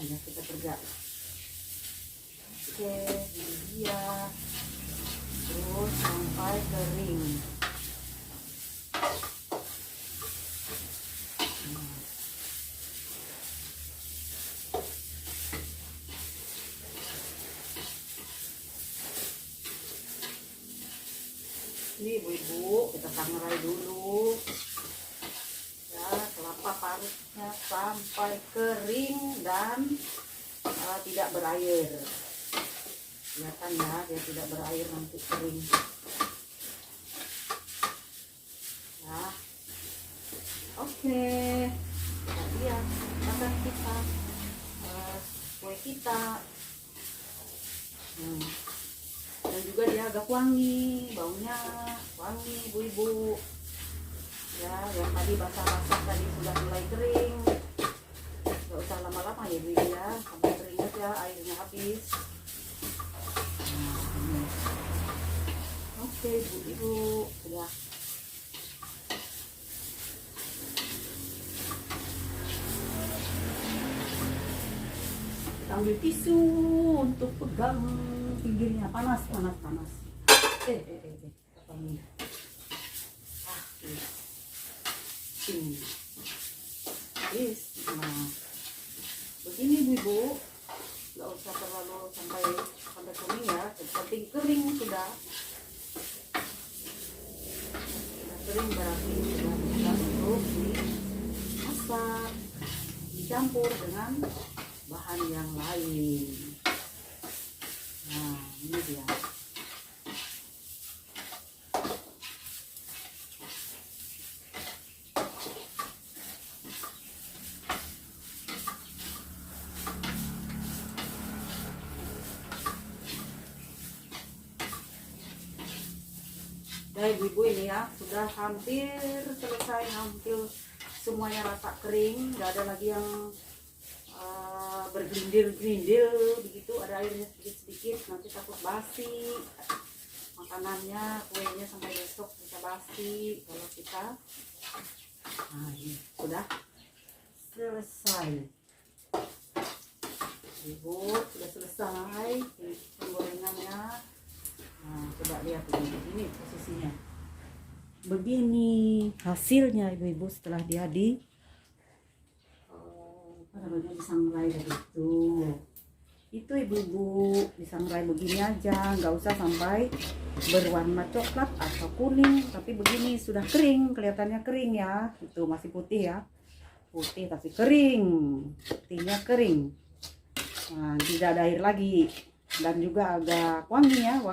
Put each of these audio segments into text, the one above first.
pelan-pelan ya kita kerja. Oke, ini dia. Terus sampai kering. Ini ibu-ibu kita sangrai dulu ya, kelapa parutnya sampai kering dan tidak berair. Kelihatan ya, dia tidak berair, nanti kering ya. Oke, kita lihat makan kita, kue kita. Dan juga dia agak wangi, baunya wangi ibu-ibu ya. Yang tadi basah-basah tadi sudah mulai kering, gak usah lama-lama ya ibu ya, sampai kering aja airnya habis. Oke ibu-ibu, sudah. Kita ambil tisu untuk pegang pinggirnya, panas. Apa ini? Nah, begini ibu-ibu, nggak usah terlalu sampai kering ya, penting kering sudah kering berarti sudah bisa untuk dimasak, dicampur dengan bahan yang lain. Nah, ini dia. Nah, ibu-ibu ini ya sudah hampir selesai, hampir semuanya rata kering, nggak ada lagi yang bergerindil begitu, ada airnya sedikit-sedikit, nanti takut basi makanannya, kuenya sampai besok bisa basi kalau kita. Nah, ini sudah selesai ibu, sudah selesai penggorengannya. Nah, coba lihat ini posisinya begini hasilnya ibu-ibu setelah dia disangrai begitu. Itu ibu-ibu disangrai begini aja, nggak usah sampai berwarna coklat atau kuning, tapi begini sudah kering, kelihatannya kering ya. Itu masih putih ya, putih tapi kering, putihnya kering. Nah, tidak ada air lagi dan juga agak wangi ya,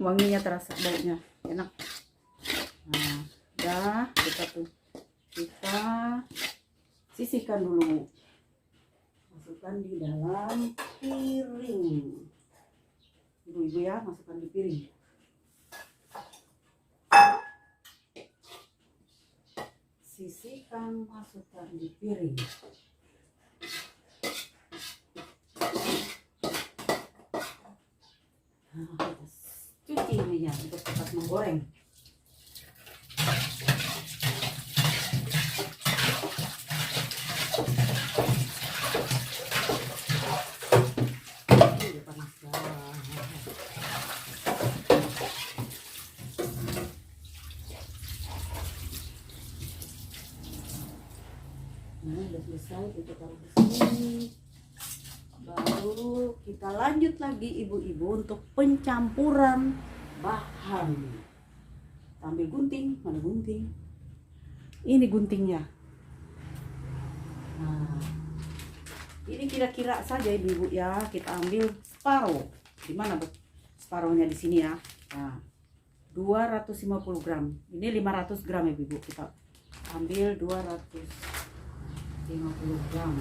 wanginya terasa, baunya enak. Nah, udah kita sisihkan dulu, masukkan di dalam piring ibu-ibu ya, masukkan di piring. Sisihkan, masukkan di piring. Nah, cuci ininya untuk cepat menggoreng. Nah, udah selesai, kita taruh di sini. Baru kita lanjut lagi ibu-ibu untuk pencampuran bahan. Kita ambil gunting, mana gunting? Ini guntingnya. Nah, ini kira-kira saja ibu-ibu ya, kita ambil separuh. Di mana bu? Separuhnya di sini ya. Nah, 250 gram. Ini 500 gram ibu-ibu. Kita ambil 250 gram.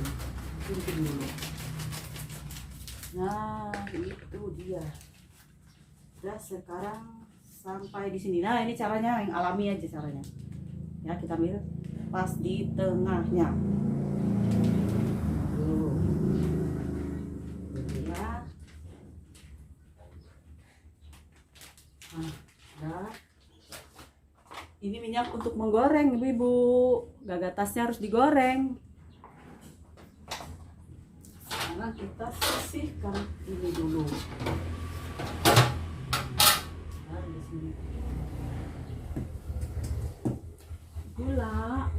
Gunting dulu. Nah, itu dia. Udah, sekarang sampai di sini. Nah, ini caranya yang alami aja caranya. Ya, kita ambil pas di tengahnya. Tuh. Ya. Nah, udah. Ini minyak untuk menggoreng, ibu-ibu. Gagatasnya harus digoreng. Sekarang kita sisihkan ini dulu. Nah, di sini. Gula.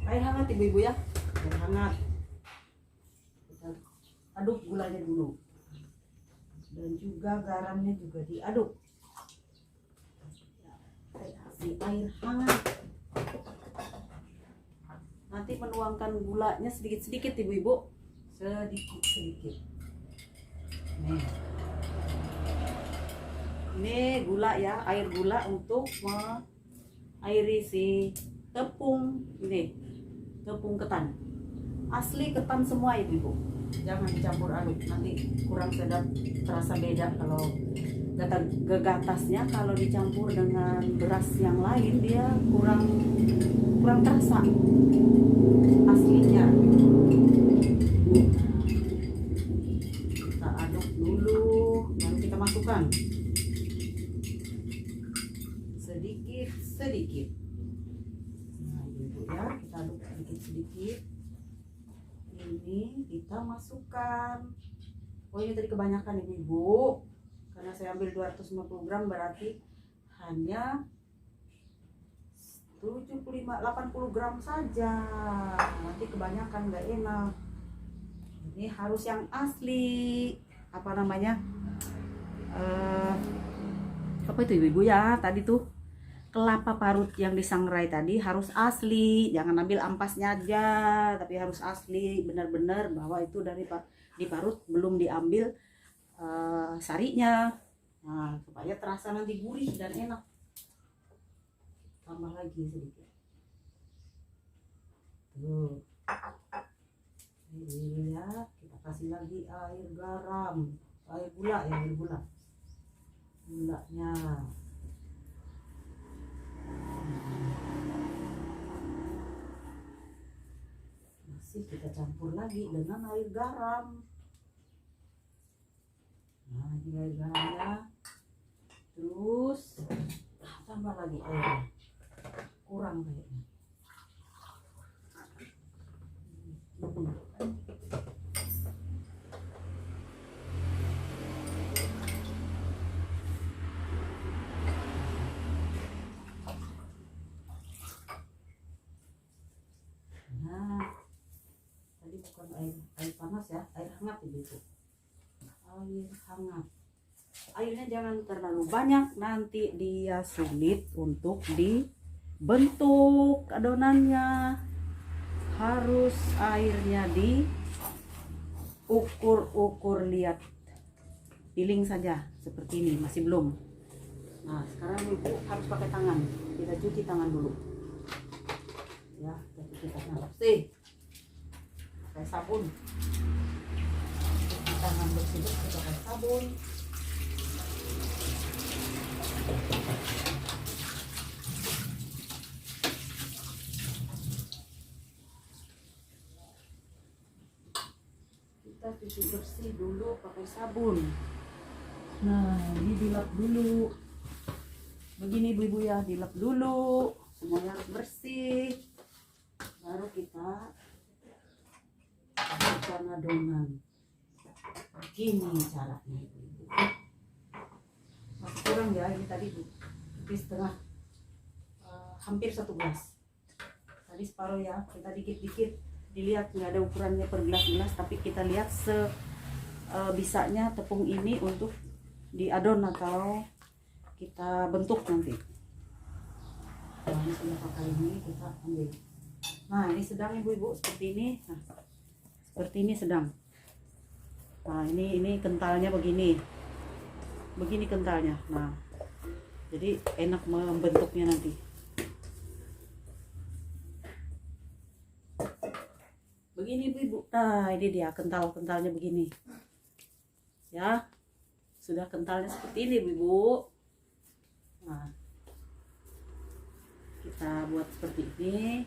Air hangat ibu-ibu ya. Air hangat. Kita aduk gulanya dulu. Dan juga garamnya juga diaduk. Kasih air hangat. Nanti menuangkan gulanya sedikit-sedikit ibu-ibu. Sedikit-sedikit. Nih. Ini gula ya, air gula untuk mengairi si tepung ini. Tepung ketan. Asli ketan semua ibu-ibu. Jangan dicampur aduk, nanti kurang sedap, terasa beda kalau gegatasnya. Kalau dicampur dengan beras yang lain dia kurang terasa aslinya. Kita aduk dulu, baru kita masukkan sedikit. Nah ibu ya, kita aduk sedikit. Ini kita masukkan. Oh ini tadi kebanyakan ibu, karena saya ambil 250 gram berarti hanya 80 gram saja. Nanti kebanyakan nggak enak. Ini harus yang asli. Apa namanya? Apa itu ibu ya? Tadi tuh kelapa parut yang disangrai tadi harus asli. Jangan ambil ampasnya aja, tapi harus asli. Benar-benar bahwa itu dari diparut, belum diambil sarinya. Nah, supaya terasa nanti gurih dan enak. Tambah lagi sedikit. Tuh. Ini ya, kita kasih lagi air garam, air gula ya, air gula. Gulanya. Masih kita campur lagi dengan air garam. Nah, ini air garamnya. Terus tambah lagi air. Kurang kayaknya. Nah, tadi bukan air panas ya, air hangat ibu. Air hangat. Airnya jangan terlalu banyak, nanti dia sulit untuk dibentuk adonannya. Harus airnya diukur-ukur, lihat. Piling saja seperti ini, masih belum. Nah, sekarang ibu harus pakai tangan. Kita cuci tangan dulu. Ya, kita cuci tangan bersih. Pakai sabun. Cuci tangan bersih pakai sabun. Kita cuci bersih dulu pakai sabun. Nah, ini dilap dulu. Begini ibu-ibu ya, dilap dulu. Semuanya harus bersih. Baru kita masukkan adonan. Begini caranya ibu-ibu. Masih kurang ya, ini tadi setengah, hampir 1 gelas. Tadi separuh ya, kita dikit-dikit. Dilihat nggak ada ukurannya per gelas-gelas, tapi kita lihat bisanya tepung ini untuk diadon atau kita bentuk nanti. Nah, ini sudah pakai ini, kita ambil. Nah, ini sedang ibu-ibu, seperti ini. Nah, seperti ini sedang. Nah, ini kentalnya begini kentalnya. Nah, jadi enak membentuknya nanti. Begini ibu-ibu. Nah, ini dia kentalnya begini ya, sudah kentalnya seperti ini ibu-ibu. Nah, kita buat seperti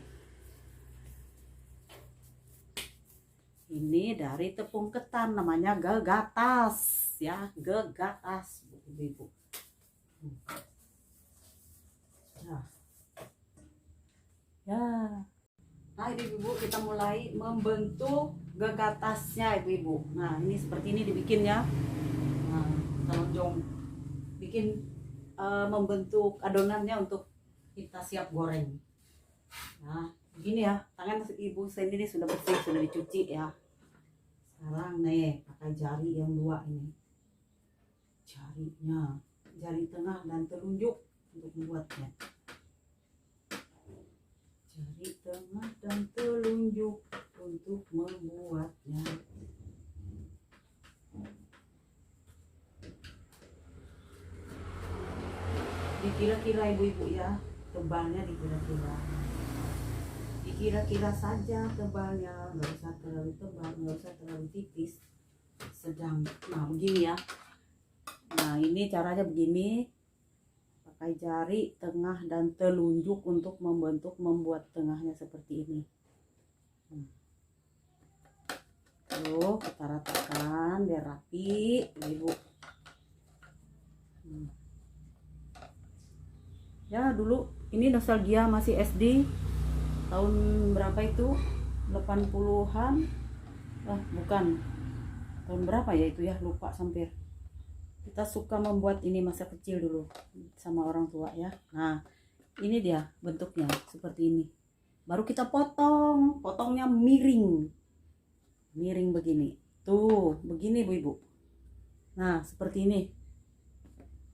ini dari tepung ketan, namanya gegatas ya, gegatas ibu-ibu. Nah, ya Nah ini ibu, kita mulai membentuk gegatasnya ibu-ibu. Nah ini seperti ini dibikinnya. Nah kita lonjong bikin membentuk adonannya untuk kita siap goreng. Nah begini ya, tangan ibu sendiri sudah bersih, sudah dicuci ya. Sekarang nih pakai jari yang dua ini, jarinya, jari tengah dan telunjuk untuk membuatnya. Jari tengah dan telunjuk untuk membuatnya. Dikira-kira ibu-ibu ya, tebalnya dikira-kira saja tebalnya, nggak usah terlalu tebal, nggak usah terlalu tipis, sedang. Nah begini ya. Nah ini caranya begini, pakai jari tengah dan telunjuk untuk membuat tengahnya seperti ini. Tuh kita ratakan biar rapi ibu. Ya dulu ini nostalgia masih SD, tahun berapa itu, 80-an, bukan, tahun berapa ya itu ya, lupa sampir. Kita suka membuat ini masa kecil dulu sama orang tua ya. Nah ini dia bentuknya seperti ini, baru kita potongnya miring begini tuh, begini ibu-ibu. Nah seperti ini,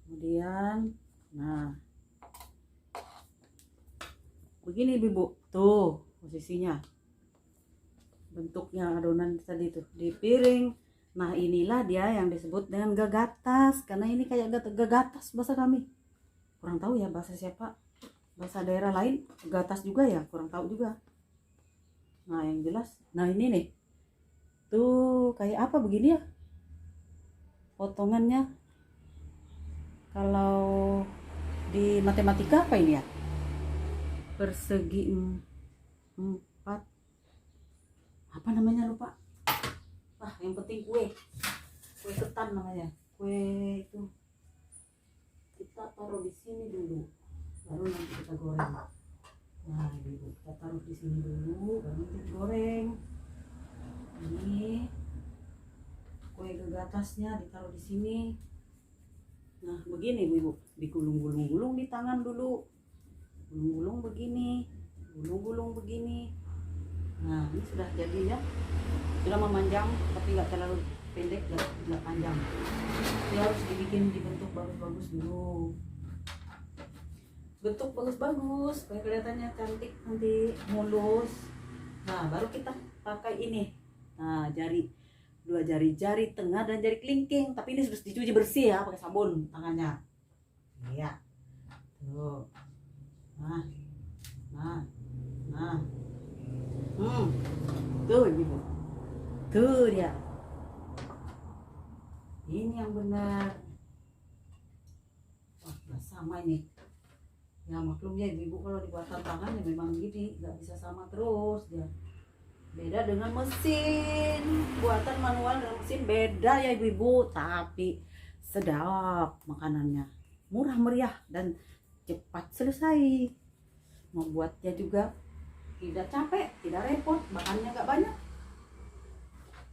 kemudian nah begini ibu-ibu tuh posisinya, bentuknya adonan tadi tuh di piring. Nah inilah dia yang disebut dengan gegatas, karena ini kayak gegatas bahasa kami, kurang tahu ya bahasa siapa, bahasa daerah lain gatas juga ya, kurang tahu juga. Nah yang jelas, nah ini nih tuh kayak apa begini ya potongannya. Kalau di matematika apa ini ya, persegi 4, apa namanya lupa. Yang penting kue ketan namanya, kue itu kita taruh di sini dulu, baru nanti kita goreng. Nah ibu, kita taruh di sini dulu, baru nanti goreng. Ini kue gegatasnya ditaruh di sini. Nah begini ibu, digulung-gulung di tangan dulu, gulung-gulung begini. Nah ini sudah jadi ya, sudah memanjang tapi nggak terlalu pendek, nggak panjang. Ini harus dibikin dibentuk bagus-bagus dulu, bentuk bagus-bagus supaya kelihatannya cantik, nanti mulus. Nah baru kita pakai ini. Nah dua jari tengah dan jari kelingking, tapi ini sudah dicuci bersih ya pakai sabun tangannya ya. Tuh nah tuh ibu, tuh dia, ini yang benar. Wah nggak sama ini ya, maklum ya ibu, kalau dibuat tangan ya memang gini, nggak bisa sama terus dia. Beda dengan mesin, buatan manual dengan mesin beda ya ibu-ibu, tapi sedap makanannya, murah meriah dan cepat selesai. Membuatnya juga tidak capek, tidak repot, bahannya nggak banyak.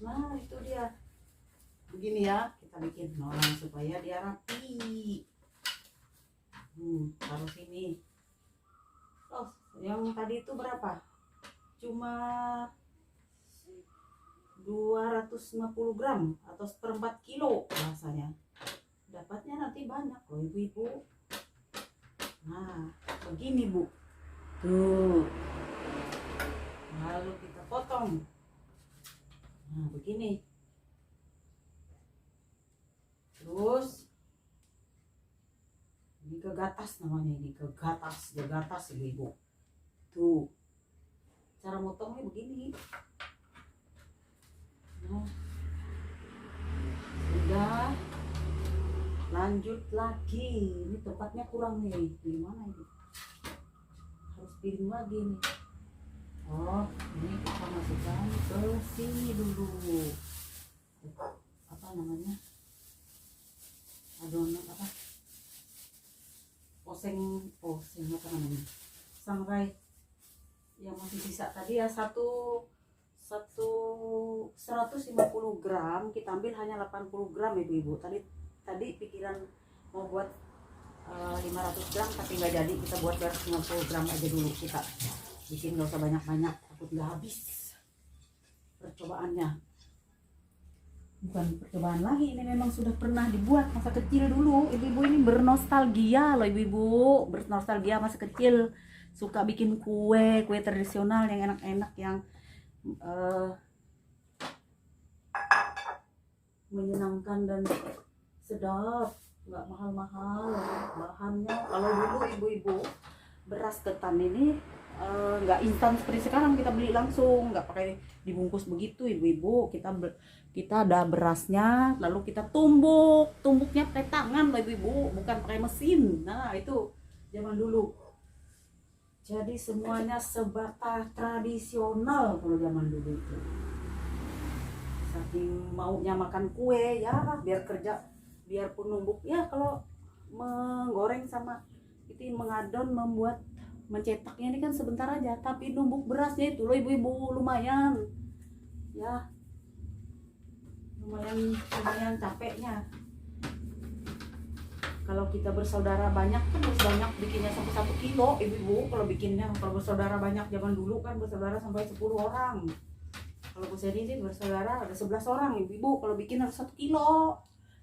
Nah itu dia, begini ya kita bikin orang supaya dia rapi. Taruh sini. Oh yang tadi itu berapa, cuma 250 gram atau 1/4 kilo rasanya, dapatnya nanti banyak loh ibu-ibu. Nah begini bu, tuh, lalu kita potong. Nah begini, terus ini gegatas namanya, ini gegatas ibu-ibu. Tuh cara motongnya begini. Nah sudah, lanjut lagi. Ini tempatnya kurang nih, gimana ini, harus piring lagi nih. Oh ini kita masukkan ke sini dulu, apa namanya, adonan apa, oseng apa namanya, sangrai yang masih sisa tadi ya, 150 gram kita ambil hanya 80 gram ibu-ibu. Tadi pikiran mau buat 500 gram tapi nggak jadi, kita buat 250 gram aja dulu, kita bikin nggak usah banyak-banyak, takut nggak habis percobaannya. Bukan percobaan lagi, ini memang sudah pernah dibuat masa kecil dulu. Ibu-ibu ini bernostalgia loh, ibu-ibu bernostalgia masa kecil, suka bikin kue tradisional yang enak-enak, yang menyenangkan dan sedap, nggak mahal-mahal bahannya. Kalau dulu ibu-ibu beras ketan ini nggak instan seperti sekarang, kita beli langsung, nggak pakai dibungkus begitu ibu-ibu. Kita ada berasnya, lalu kita tumbuknya pakai tangan loh ibu-ibu, bukan pakai mesin. Nah itu zaman dulu. Jadi semuanya sebatas tradisional kalau zaman dulu itu. Saking maunya makan kue ya, biarpun numbuk ya, kalau menggoreng sama itu mengadon, mencetaknya ini kan sebentar aja, tapi numbuk berasnya itu loh ibu-ibu lumayan ya, lumayan capeknya. Kalau kita bersaudara banyak kan harus banyak bikinnya sampai 1 kilo ibu-ibu. Kalau bersaudara banyak zaman dulu kan bersaudara sampai 10 orang. Kalau Bu Seni sih bersaudara ada 11 orang ibu-ibu, kalau bikin harus 1 kilo.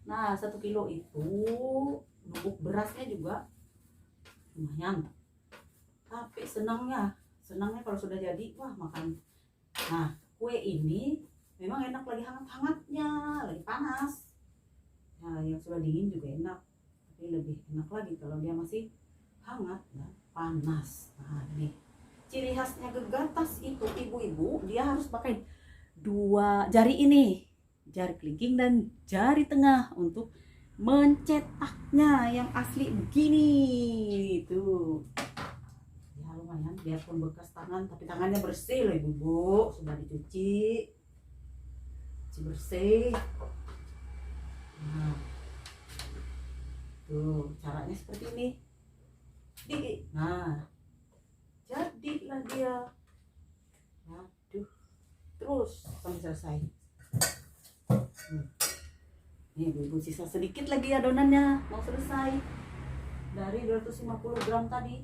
Nah 1 kilo itu bubuk berasnya juga lumayan. Tapi senangnya kalau sudah jadi, wah makan. Nah kue ini memang enak lagi hangat-hangatnya, lagi panas. Nah yang sudah dingin juga enak, tapi lebih enak lagi kalau dia masih hangat dan panas. Nah ini ciri khasnya Gegatas itu ibu-ibu, dia harus pakai 2 jari ini, jari kelingking dan jari tengah untuk mencetaknya yang asli begini itu. Ya lumayan, biarpun bekas tangan tapi tangannya bersih loh ibu-ibu, sudah dicuci bersih. Nah tuh caranya seperti ini. Nah jadilah dia. Aduh, terus sampai selesai. Nih ibu-ibu, sisa sedikit lagi adonannya, mau selesai. Dari 250 gram tadi,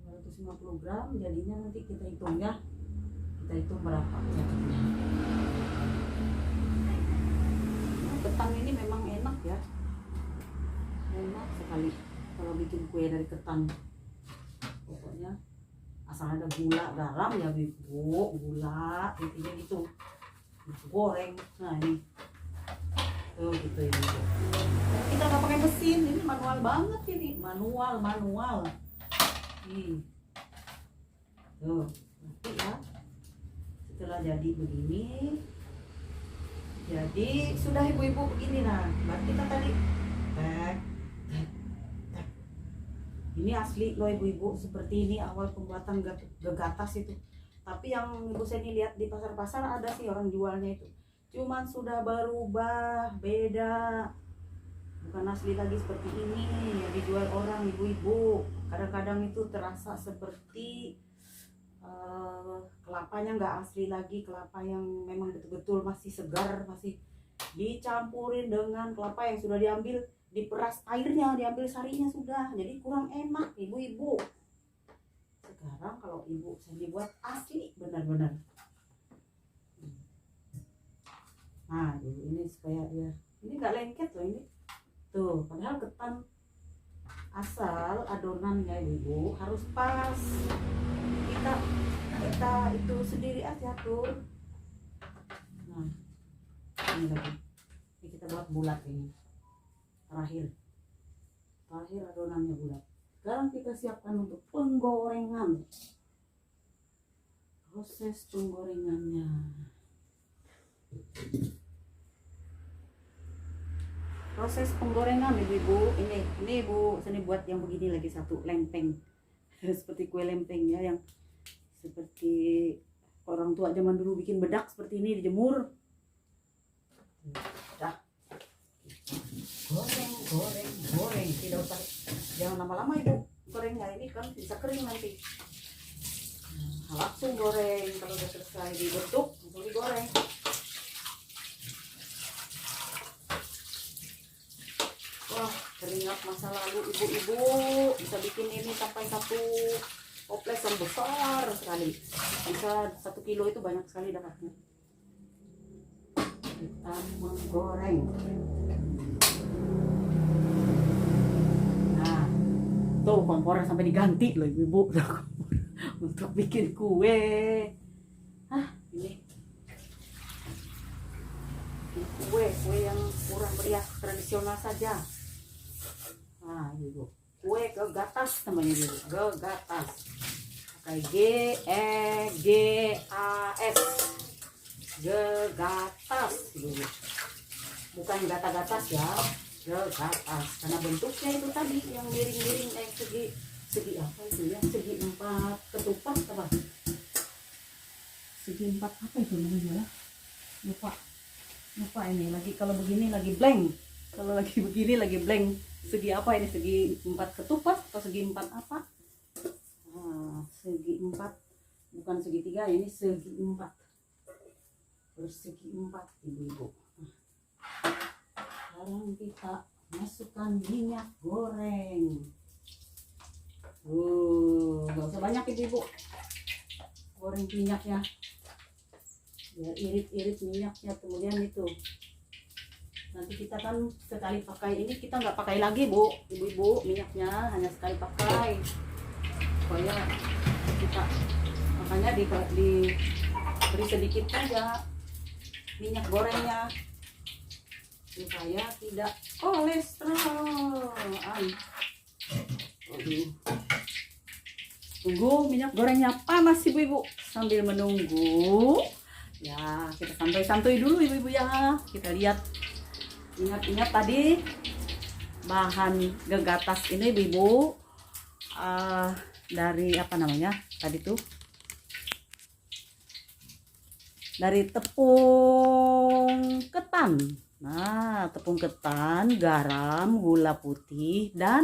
250 gram jadinya nanti kita hitung ya, kita hitung berapa jadinya. Ketan ini memang enak ya, enak sekali kalau bikin kue dari ketan. Pokoknya asal ada gula, garam ya ibu, gula intinya gitu, goreng. Nah ini tuh gitu ya ibu. Kita nggak pakai mesin, ini manual banget, ini manual nih tuh. Nanti ya setelah jadi begini, jadi sudah ibu-ibu begini. Nah berarti kita tadi ini asli loh ibu-ibu, seperti ini awal pembuatan Gegatas itu. Tapi yang Ibu Seni lihat di pasar-pasar ada sih orang jualnya itu, cuman sudah berubah, beda, bukan asli lagi seperti ini yang dijual orang ibu-ibu. Kadang-kadang itu terasa seperti kelapanya nggak asli lagi, kelapa yang memang betul-betul masih segar, masih dicampurin dengan kelapa yang sudah diambil, diperas airnya, diambil sarinya sudah, jadi kurang enak ibu-ibu. Sekarang kalau Ibu Seni buat asli benar-benar. Nah ini supaya dia ini nggak lengket loh ini tuh, padahal ketan asal adonannya ibu harus pas. Kita itu sendiri aja tuh. Nah ini lagi, ini kita buat bulat ini. Terakhir adonannya bulat. Sekarang kita siapkan untuk penggorengan. Proses penggorengannya. Proses penggorengan ibu-ibu, ini Ibu Seni buat yang begini lagi, satu lempeng. Seperti kue lempeng ya, yang seperti orang tua zaman dulu bikin bedak seperti ini, dijemur. Dah. Goreng, tidak usah, jangan lama-lama ibu gorengnya, ini kan bisa kering nanti. langsung goreng. Kalau udah selesai dibentuk langsung digoreng. Wah, teringat masa lalu ibu-ibu bisa bikin ini sampai satu toples yang besar sekali, bisa 1 kilo, itu banyak sekali dapatnya. Kita menggoreng. Nah, tuh kompornya sampai diganti loh ibu-ibu untuk bikin kue. Ini kue yang kurang meriah, tradisional saja. Nah, ibu, kue gegatas namanya ibu, gegatas. Pakai GEGAS, gegatas ibu. Bukan gata-gatas ya, gegatas. Karena bentuknya itu tadi yang miring-miring segi apa itu ya? Segi 4 ketupat apa? Segi 4 apa itu namanya? Lupa ini lagi, kalau begini lagi blank. Kalau lagi begini lagi blank. Segi apa ini? Segi 4 ketupat atau segi 4 apa? Segi 4, bukan segitiga, ini segi 4. Persegi 4 ibu-ibu. Sekarang kita masukkan minyak goreng. Nggak usah banyak ibu-ibu. Goreng minyaknya. Biar irit-irit minyaknya, kemudian itu nanti kita kan sekali pakai ini, kita nggak pakai lagi bu, ibu-ibu, minyaknya hanya sekali pakai supaya kita, makanya diberi sedikit saja minyak gorengnya supaya tidak kolesterol. Tunggu minyak gorengnya panas ibu-ibu. Sambil menunggu ya, kita santuy-santuy dulu ibu-ibu ya. Kita lihat, ingat-ingat tadi bahan gegatas ini ibu-ibu, dari apa namanya tadi tuh, dari tepung ketan. Nah, tepung ketan, garam, gula putih, dan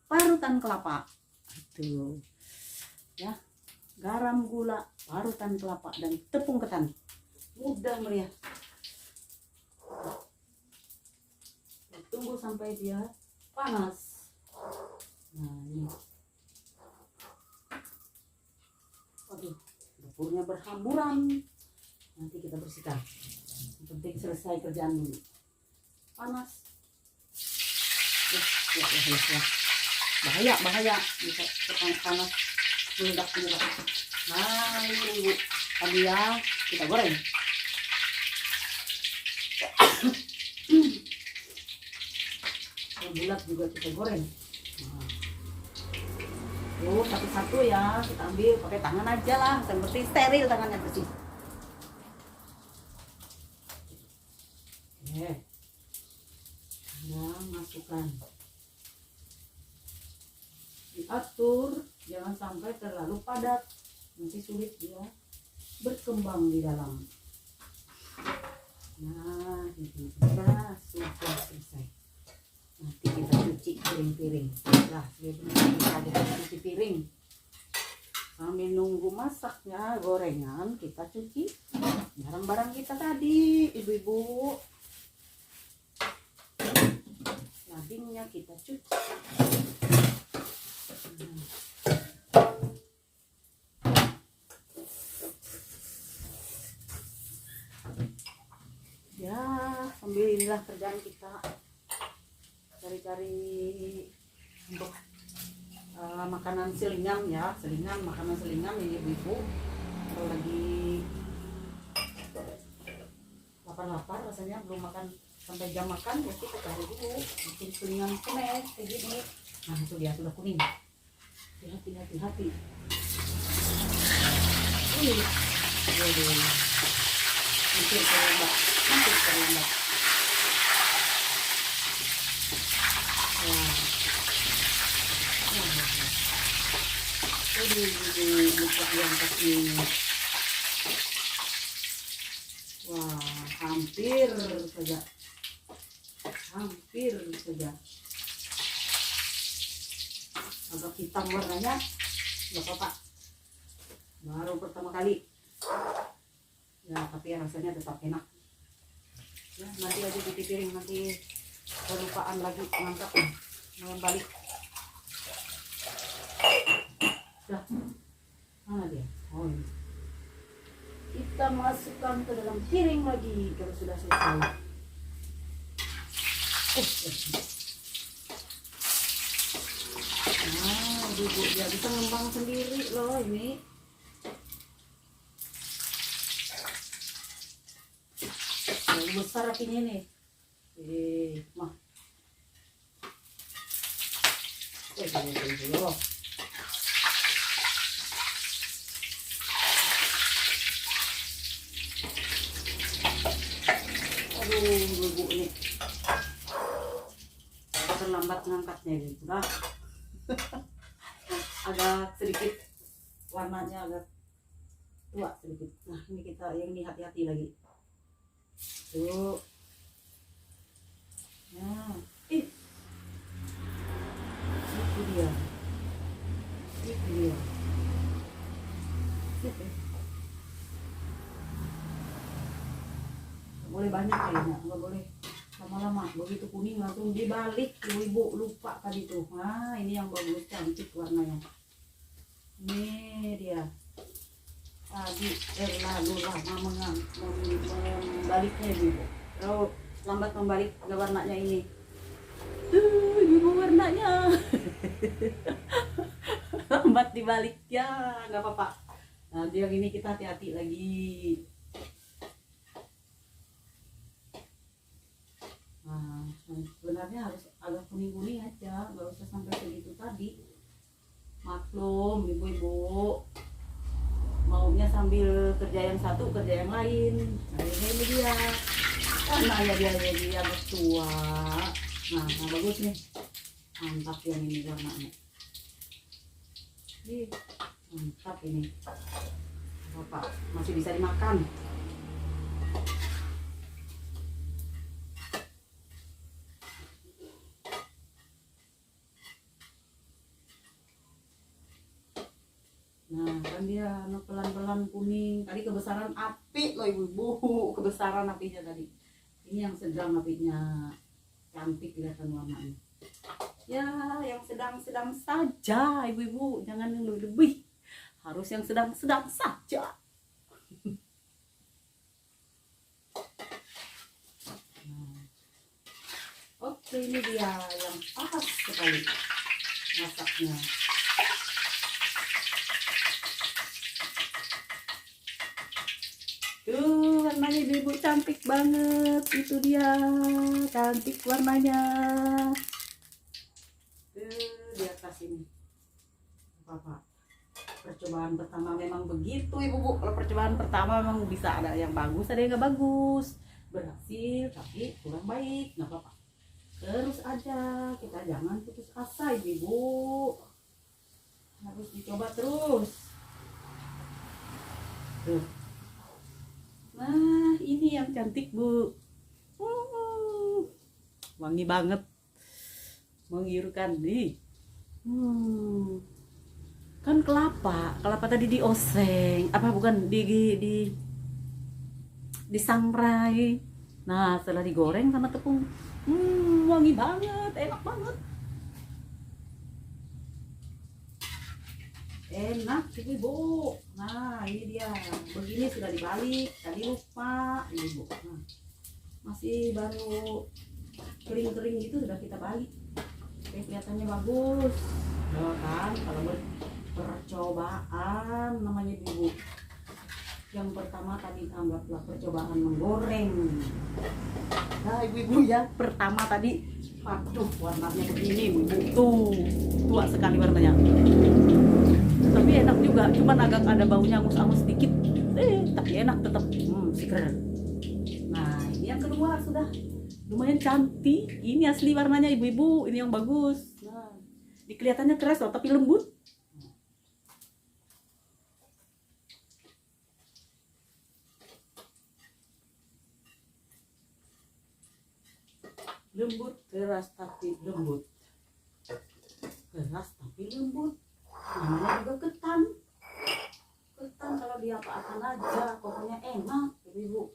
parutan kelapa. Itu ya, garam, gula, parutan kelapa, dan tepung ketan. Mudah meriah. Tunggu sampai dia panas. Nah, ini. Waduh, dapurnya berhamburan. Nanti kita bersihkan. Yang penting selesai kerjaan dulu. Panas. Ya. Bahaya. Bisa panas meledak. Nah, ini ibu. Tadi ya kita goreng. Bulat juga kita goreng. Nah. Satu-satu ya, kita ambil pakai tangan aja lah, yang penting steril, tangannya bersih. Oke, nah masukkan, diatur, jangan sampai terlalu padat, nanti sulit dia berkembang di dalam. Nah, ini sudah selesai. Nanti kita cuci piring-piring. Nah, kita cuci piring. Sambil nunggu masaknya gorengan, kita cuci barang-barang kita tadi, ibu-ibu. Dagingnya kita cuci. Ya, sambil inilah kerjaan kita. Cari-cari untuk makanan selingan ya, makanan selingan ini ibu-ibu. Kalau lagi lapar rasanya belum makan sampai jam makan, ya kita cari dulu bikin selingan kemes kayak gini. Nah, itu dia sudah kuning. Hati-hati. Hampir terlambat. Buka yang kecil. Wah, hampir saja. Agak hitam warnanya, nggak apa-apa. baru pertama kali ya, tapi rasanya tetap enak ya. Nanti aja di piring, nanti kelupaan lagi mangkapnya, mau balik. Dah, mana dia? Oh ini, kita masukkan ke dalam piring lagi kalau sudah selesai. Nah, ibu dia bisa ngembang sendiri loh ini. Yang besar apinya nih. Mah. Loh. Aduh, ibu ini terlambat ngangkatnya ini. Udah. Agak sedikit warnanya agak tua sedikit. Nah, ini kita yang ini hati-hati lagi. Tuh. Nah, itu dia. Itu dia. Nggak boleh banyak kayaknya, nggak boleh lama-lama. Begitu kuning langsung dibalik. Ibu lupa tadi tuh. Nah, ini yang bagus, cantik warnanya. Ini dia. Tadi terlalu lama membaliknya ibu. Kalau lambat membalik ke warnanya ini. Tuh, ibu warnanya. Lambat dibalik ya, nggak apa-apa. Nanti yang ini kita hati-hati lagi. Nah, sebenarnya harus agak kuning-kuning aja, nggak usah sampai segitu tadi. Maklum ibu-ibu maunya sambil kerja yang satu kerja yang lain. Nah, ini dia karena ya dia bertua. Nah, bagus nih, mantap yang ini warnanya. Ih, mantap ini. Bapak masih bisa dimakan. Nah, kan dia pelan-pelan kuning. Tadi kebesaran api loh ibu-ibu, kebesaran apinya tadi. Ini yang sedang apinya, cantik kelihatan warnanya. Ya, yang sedang-sedang saja ibu-ibu, jangan yang lebih-lebih. Harus yang sedang-sedang saja. Nah. Oke, ini dia yang pas sekali masaknya. Tuh, warnanya ibu cantik banget. Itu dia, cantik warnanya. Tuh, di atas ini. Bapak, percobaan pertama memang begitu ibu-ibu. Kalau percobaan pertama memang bisa ada yang bagus, ada yang nggak bagus. Berhasil, tapi kurang baik. Nggak apa-apa. Terus aja, kita jangan putus asa ibu-ibu. Harus dicoba terus. Tuh. Nah, ini yang cantik bu. Wangi banget, menggiurkan nih. Kan kelapa tadi dioseng, apa bukan disangrai. Nah, setelah digoreng sama tepung, wangi banget, enak banget. Enak sih ibu. Nah, ini dia begini sudah dibalik tadi, lupa ibu. Nah, masih baru kering-kering gitu sudah kita balik. Oke, kelihatannya bagus ya kan. Kalau percobaan namanya ibu. Yang pertama tadi anggaplah percobaan menggoreng. Nah ibu-ibu ya, pertama tadi aduh warnanya begini ibu, tuh tua sekali warnanya. Tapi enak juga, cuman agak ada baunya angus-angus sedikit. Tapi enak tetap, seger. Nah, ini yang kedua sudah lumayan cantik. Ini asli warnanya ibu-ibu, ini yang bagus. Nah, kelihatannya keras loh, tapi lembut. Lembut, keras tapi lembut. Keras tapi lembut. Namanya juga ketan kelihatan kalau dia apa-apakan aja, pokoknya enak ibu.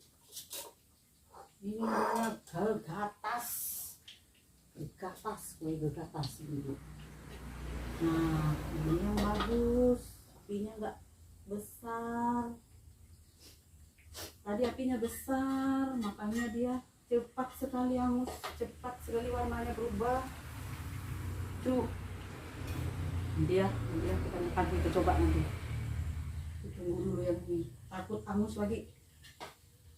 Ini namanya gegatas, kue gegatas ibu. Nah ini yang bagus, apinya nggak besar. Tadi apinya besar, makanya dia cepat sekali hangus, cepat sekali warnanya berubah. Tuh dia kita coba nanti. Tunggu dulu yang ini, takut hangus lagi,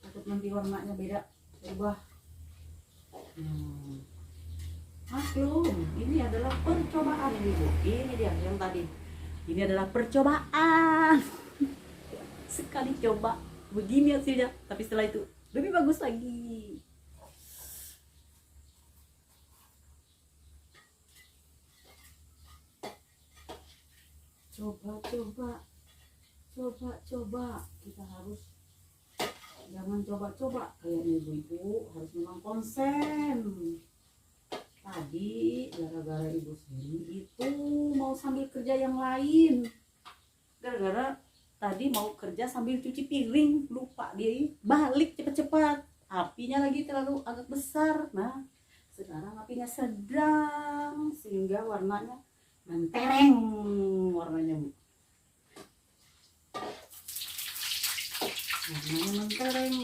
takut nanti warnanya beda berubah. Maklum, ini adalah percobaan ibu. Ini dia yang tadi, ini adalah percobaan. Sekali coba begini hasilnya, tapi setelah itu lebih bagus lagi. Coba, kita harus jangan coba-coba kayak ibu-ibu, harus memang konsen. Tadi gara-gara ibu sendiri itu mau sambil kerja yang lain, gara-gara tadi mau kerja sambil cuci piring, lupa dia balik cepat-cepat, apinya lagi terlalu agak besar. Nah sekarang apinya sedang sehingga warnanya mentereng, warnanya mentereng,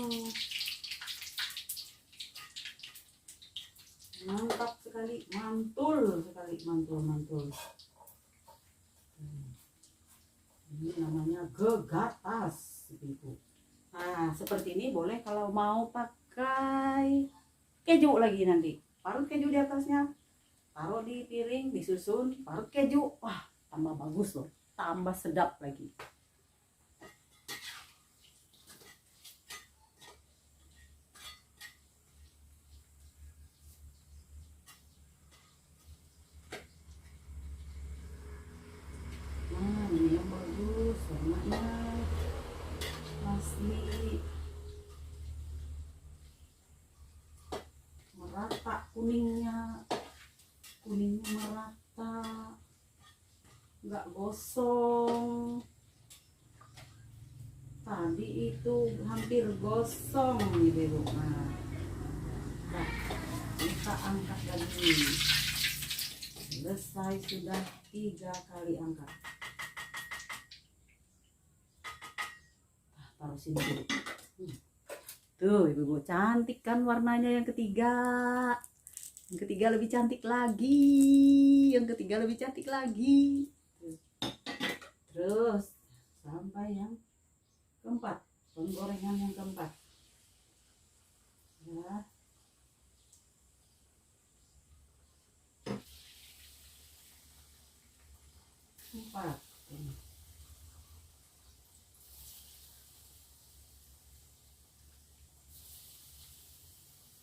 mantap sekali, mantul sekali, mantul. Ini namanya gegatas ibu. Nah seperti ini boleh kalau mau pakai keju lagi, nanti parut keju di atasnya, taruh di piring, disusun parut keju. Wah tambah bagus loh, tambah sedap lagi. Nah ini yang bagus, warnanya masih merata, kuningnya merata, nggak gosong. Tadi itu hampir gosong ibu. Nah kita angkat lagi, selesai sudah 3 kali angkat. Taruh sini dulu. Tuh ibu-ibu, cantik kan warnanya yang ketiga. Yang ketiga lebih cantik lagi. Terus sampai yang keempat, penggorengan yang keempat. Ya. Empat.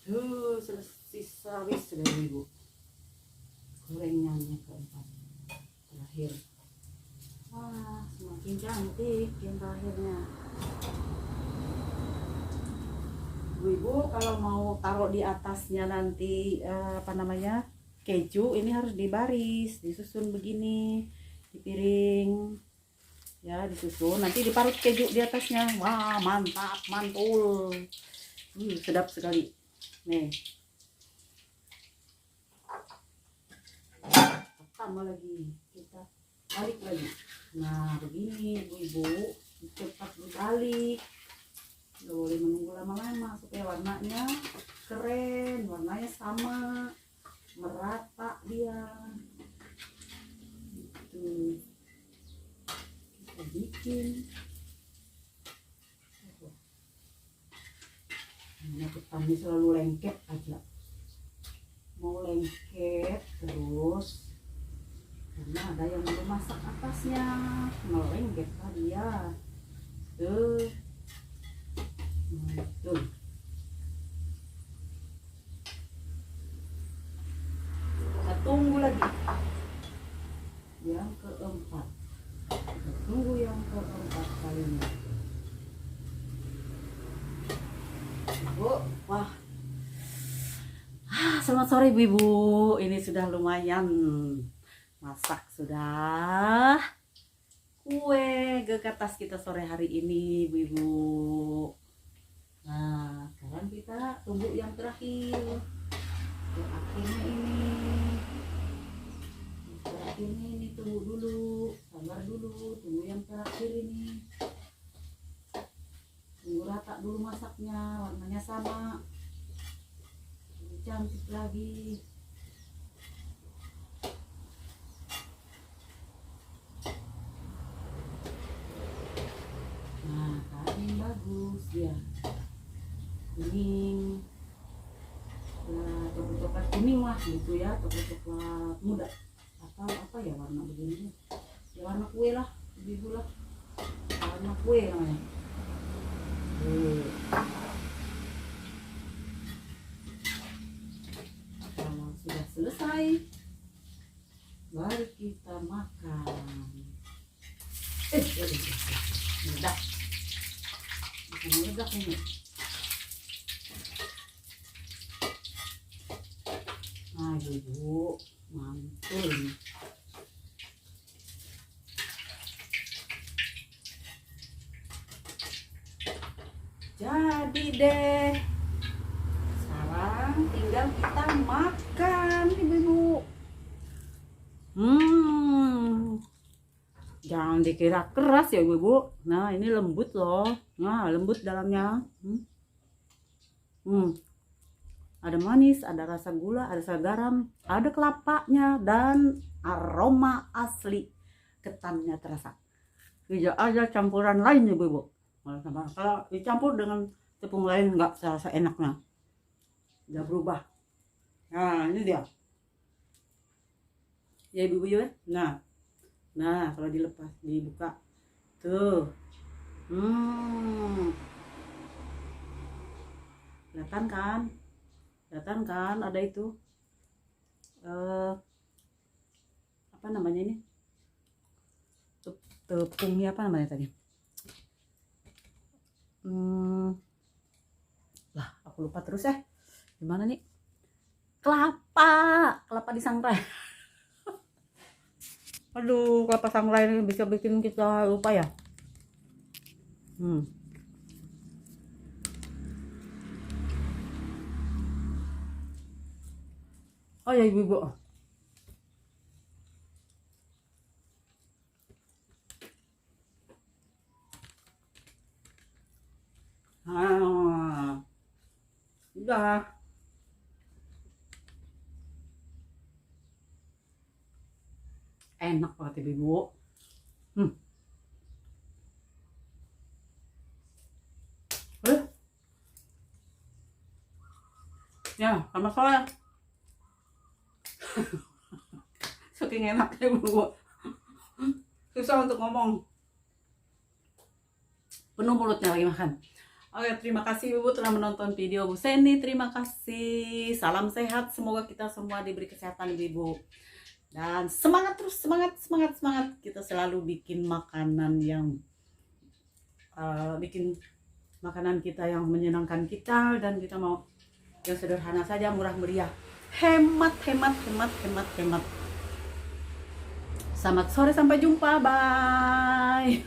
Tuh sisa habis sudah ibu. Gorengannya keempat, terakhir. Wah semakin cantik yang terakhirnya. Ibu kalau mau taruh di atasnya nanti keju, ini harus dibaris, disusun begini di piring ya, disusun, nanti diparut keju di atasnya. Wah mantap, mantul, sedap sekali. Nih tambah lagi, kita balik lagi. Nah begini ibu-ibu, cepat dibalik, nggak boleh menunggu lama-lama supaya warnanya keren, warnanya sama, merata dia. Gitu kita bikin. Nah, ketannya selalu lengket aja, mau lengket terus, karena ada yang belum masak atasnya, melengket lah dia. Tuh tuh kita tunggu lagi yang keempat, kalinya. Wah selamat sore ibu-ibu, ini sudah lumayan masak, sudah kue gegatas kita sore hari ini, ibu-ibu. Nah, sekarang kita tunggu yang terakhir. Yang akhirnya ini tunggu dulu, sabar dulu, tunggu yang terakhir ini. Tunggu rata dulu masaknya, warnanya sama. Lebih cantik lagi. Nah, kering bagus ya. Kuning. Nah, coklat kuning lah gitu ya, coklat muda. Atau apa ya warna begini? Ya warna kue lah, ibu lah. Warna kue namanya. Kalau sudah selesai, baru kita makan. Meledak. Meledak ini. Nah, ibu, mantul ini. Jadi deh, sekarang tinggal kita makan, ibu-ibu. Jangan dikira keras ya, ibu-ibu. Nah, ini lembut loh. Nah, lembut dalamnya. Ada manis, ada rasa gula, ada rasa garam, ada kelapanya, dan aroma asli ketannya terasa. Tidak ada campuran lain, ibu-ibu. Kalau dicampur dengan tepung lain nggak serasa enaknya, nggak berubah. Nah, ini dia ya, ibu ya. Nah kalau dilepas, dibuka tuh, kelihatan kan ada itu apa namanya ini, tepungnya apa namanya tadi, lah aku lupa terus gimana nih, kelapa disangrai. Aduh, kelapa sangrai ini bisa bikin kita lupa ya. Oh ya, ibu-ibu, udah. Enak banget ibu. Ya, sama saya. Saking enaknya ibu. Susah untuk ngomong. Penuh mulutnya lagi makan. Oke, terima kasih ibu telah menonton video Bu Seni. Terima kasih. Salam sehat. Semoga kita semua diberi kesehatan ibu. Dan semangat terus, semangat. Kita selalu bikin makanan yang bikin makanan kita yang menyenangkan kita, dan kita mau yang sederhana saja, murah meriah. Hemat. Selamat sore, sampai jumpa. Bye.